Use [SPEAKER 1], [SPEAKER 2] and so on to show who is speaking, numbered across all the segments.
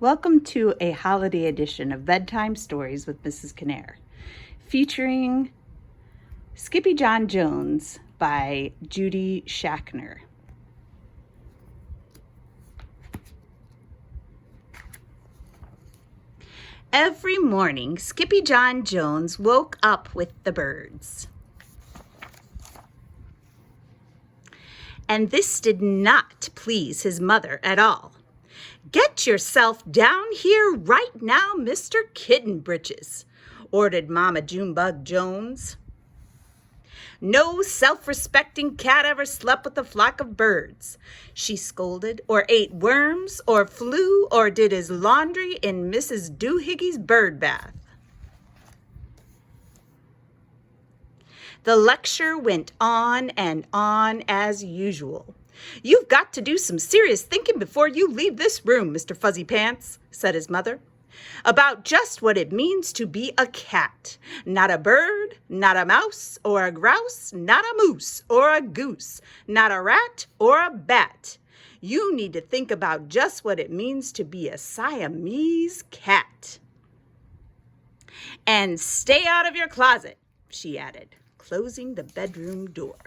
[SPEAKER 1] Welcome to a holiday edition of Bedtime Stories with Mrs. Knerr, featuring Skippy John Jones by Judy Schachner. Every morning, Skippy John Jones woke up with the birds. And this did not please his mother at all. "Get yourself down here right now, Mr. Kitten Britches," ordered Mama Junebug Jones. "No self-respecting cat ever slept with a flock of birds," she scolded, "or ate worms, or flew, or did his laundry in Mrs. Doohiggy's bird bath." The lecture went on and on as usual. "You've got to do some serious thinking before you leave this room, Mr. Fuzzy Pants," said his mother, "about just what it means to be a cat. Not a bird, not a mouse or a grouse, not a moose or a goose, not a rat or a bat. You need to think about just what it means to be a Siamese cat. And stay out of your closet," she added, closing the bedroom door.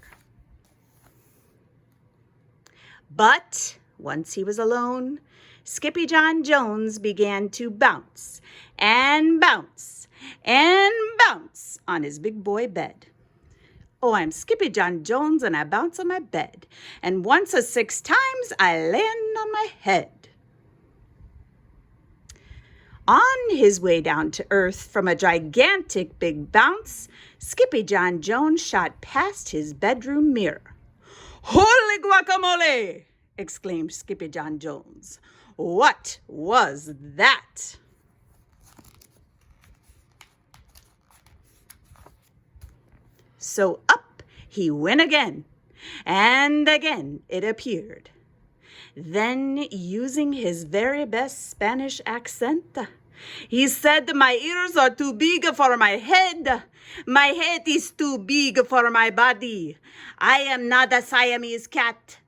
[SPEAKER 1] But once he was alone, Skippy John Jones began to bounce and bounce and bounce on his big boy bed. "Oh, I'm Skippy John Jones and I bounce on my bed, and once or 6 times I land on my head." On his way down to earth from a gigantic big bounce, Skippy John Jones shot past his bedroom mirror. "Holy guacamole!" exclaimed Skippy John Jones. "What was that?" So up he went again, and again it appeared. Then, using his very best Spanish accent, he said, "My ears are too big for my head. My head is too big for my body. I am not a Siamese cat.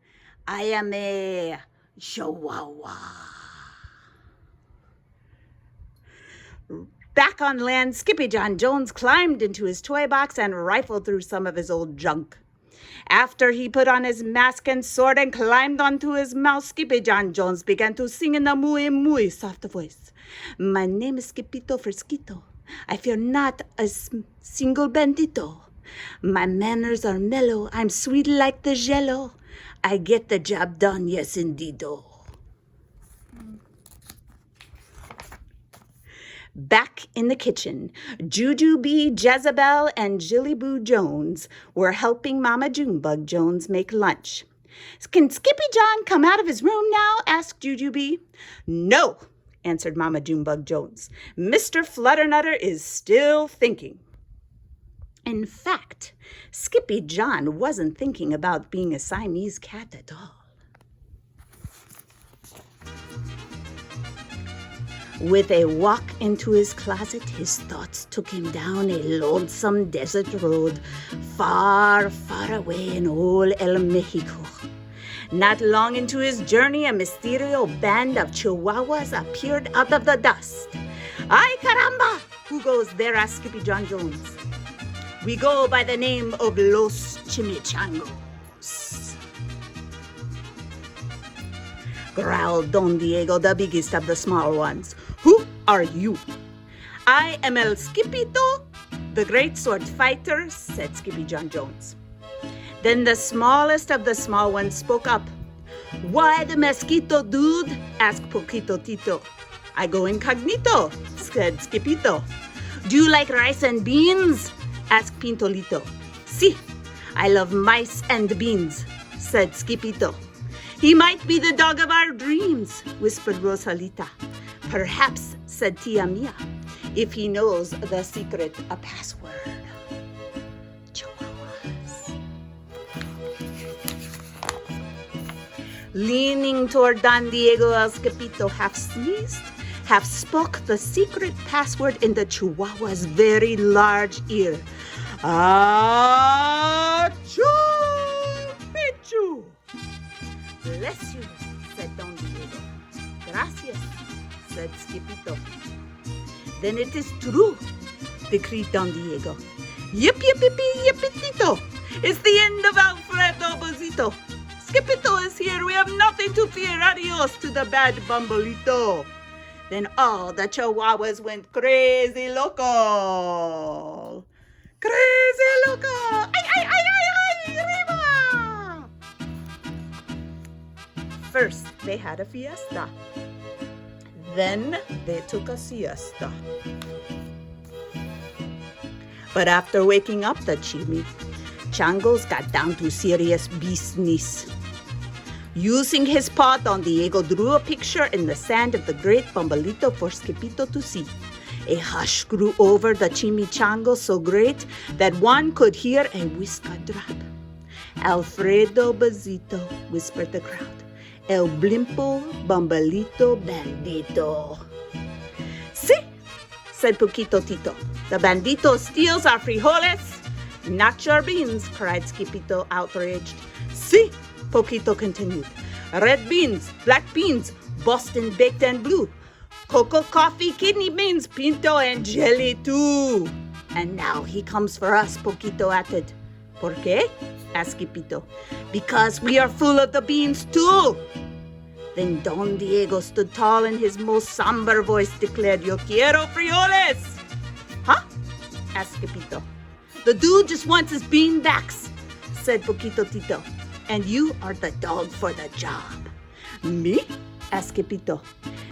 [SPEAKER 1] I am a Chihuahua." Back on land, Skippy John Jones climbed into his toy box and rifled through some of his old junk. After he put on his mask and sword and climbed onto his mouse, Skippy John Jones began to sing in a muy soft voice. "My name is Skippito Fresquito. I fear not a single bandito. My manners are mellow. I'm sweet like the jello. I get the job done, yes indeedo." Back in the kitchen, Jujubee, Jezebel, and Jillyboo Jones were helping Mama Junebug Jones make lunch. "Can Skippy John come out of his room now?" asked Jujubee. "No," answered Mama Junebug Jones. "Mr. Flutternutter is still thinking." In fact, Skippy John wasn't thinking about being a Siamese cat at all. With a walk into his closet, his thoughts took him down a lonesome desert road, far, far away in old El Mexico. Not long into his journey, a mysterious band of Chihuahuas appeared out of the dust. "Ay caramba! Who goes there?" asked Skippy John Jones. "We go by the name of Los Chimichangos," growled Don Diego, the biggest of the small ones. "Who are you?" "I am El Skippito, the great sword fighter," said Skippy John Jones. Then the smallest of the small ones spoke up. "Why the mosquito, dude?" asked Poquito Tito. "I go incognito," said Skippito. "Do you like rice and beans?" asked Pintolito. "Si, I love mice and beans," said Skippito. "He might be the dog of our dreams," whispered Rosalita. "Perhaps," said Tia Mia, "if he knows the secret password." Chihuahuas. Leaning toward Don Diego, El Skippito half sneezed, half spoke the secret password in the Chihuahua's very large ear. "Achoo! Pichu!" "Bless you," said Don Diego. "Gracias," said Skipito. Then it is true, decreed Don Diego. Yip, yip, yip, yippitito. It's the end of Alfredo Bozito. Skipito is here. We have nothing to fear. Adios to the bad Bumblito. Then all the Chihuahuas went crazy loco. Crazy loco. Ay, ay, ay, ay, ay, arriba. First, they had a fiesta. Then they took a siesta. But after waking up the chimichangos got down to serious business. Using his paw, Don Diego drew a picture in the sand of the great Bumblito for Skipito to see. A hush grew over the chimichangos so great that one could hear a whisper drop. Alfredo Bozito, whispered the crowd. El blimpo Bumblito bandito. Si, said Poquito Tito. The bandito steals our frijoles. Not your beans, cried Skipito, outraged. Si, Poquito continued. Red beans, black beans, Boston baked and blue. Cocoa, coffee, kidney beans, pinto, and jelly too. And now he comes for us, Poquito added. ¿Por qué? asked Skipito. Because we are full of the beans too. Then Don Diego stood tall and his most somber voice declared, Yo quiero frijoles. Huh? asked Skipito. The dude just wants his beanbacks, said Poquito Tito. And you are the dog for the job. Me? asked Skipito.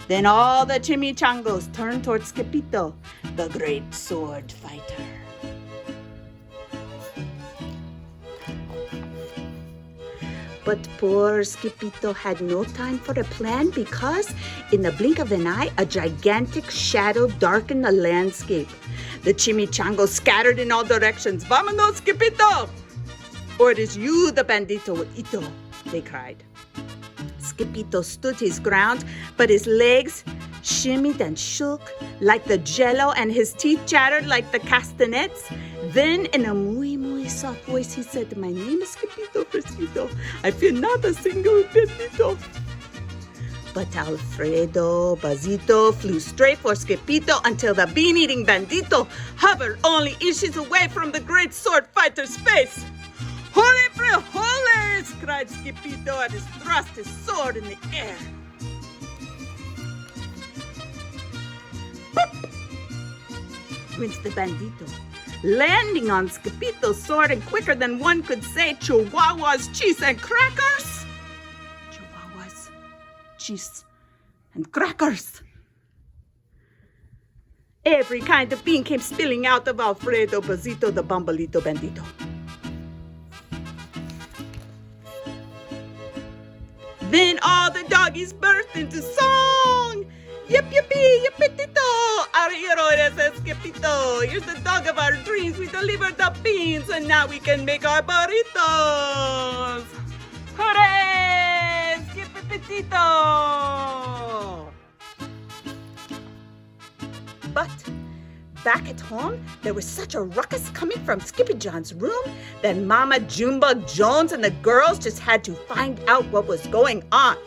[SPEAKER 1] Then all the chimichangos turned towards Skipito, the great sword fighter. But poor Skipito had no time for a plan because, in the blink of an eye, a gigantic shadow darkened the landscape. The chimichangos scattered in all directions. Vámonos, Skipito! Or it is you, the bandito, Ito, they cried. Skipito stood his ground, but his legs shimmied and shook like the jello and his teeth chattered like the castanets. Then, in a muy soft voice, he said, My name is Skipito Fresquito. I fear not a single bandito. But Alfredo Bozito flew straight for Skipito until the bean-eating bandito hovered only inches away from the great sword fighter's face. Holy frijoles! Cried Skipito and thrust his sword in the air. Boop! Went the bandito, landing on Skipito's sword and quicker than one could say Chihuahuas, cheese, and crackers. Chihuahuas, cheese, and crackers. Every kind of bean came spilling out of Alfredo Bozito, the Bumblito bandito. Then all the doggies burst into song. Yip, yippee, yippitito. Our hero is Skipito. Here's the dog of our dreams. We delivered the beans, and now we can make our burritos. Hooray! Skipitito! But back at home, there was such a ruckus coming from Skippy John's room that Mama Junebug Jones and the girls just had to find out what was going on.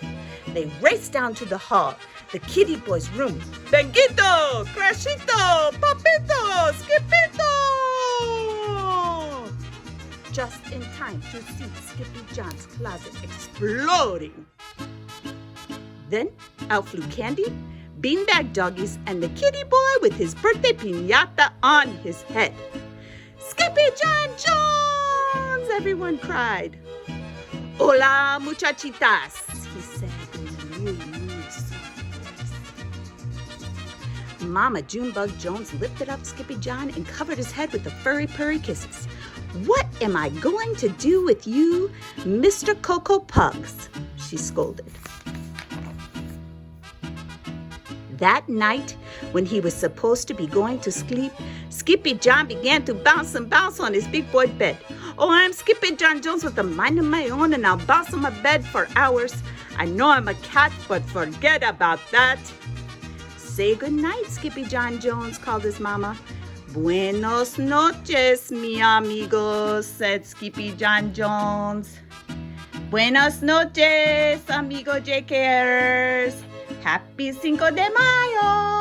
[SPEAKER 1] They raced down to the hall, the kitty boy's room. Benguito, Crashito, Papito, Skipito! Just in time to see Skippy John's closet exploding. Then out flew Candy, beanbag doggies, and the kitty boy with his birthday piñata on his head. Skippy John Jones! Everyone cried. Hola, muchachitas, he said in a really soft voice. Mama Junebug Jones lifted up Skippy John and covered his head with the furry purry kisses. What am I going to do with you, Mr. Cocoa Pugs? She scolded. That night, when he was supposed to be going to sleep, Skippy John began to bounce and bounce on his big boy bed. Oh, I'm Skippy John Jones with a mind of my own, and I'll bounce on my bed for hours. I know I'm a cat, but forget about that. Say good night, Skippy John Jones, called his mama. Buenos noches, mi amigos, said Skippy John Jones. Buenos noches, amigo JKers. Happy Cinco de Mayo!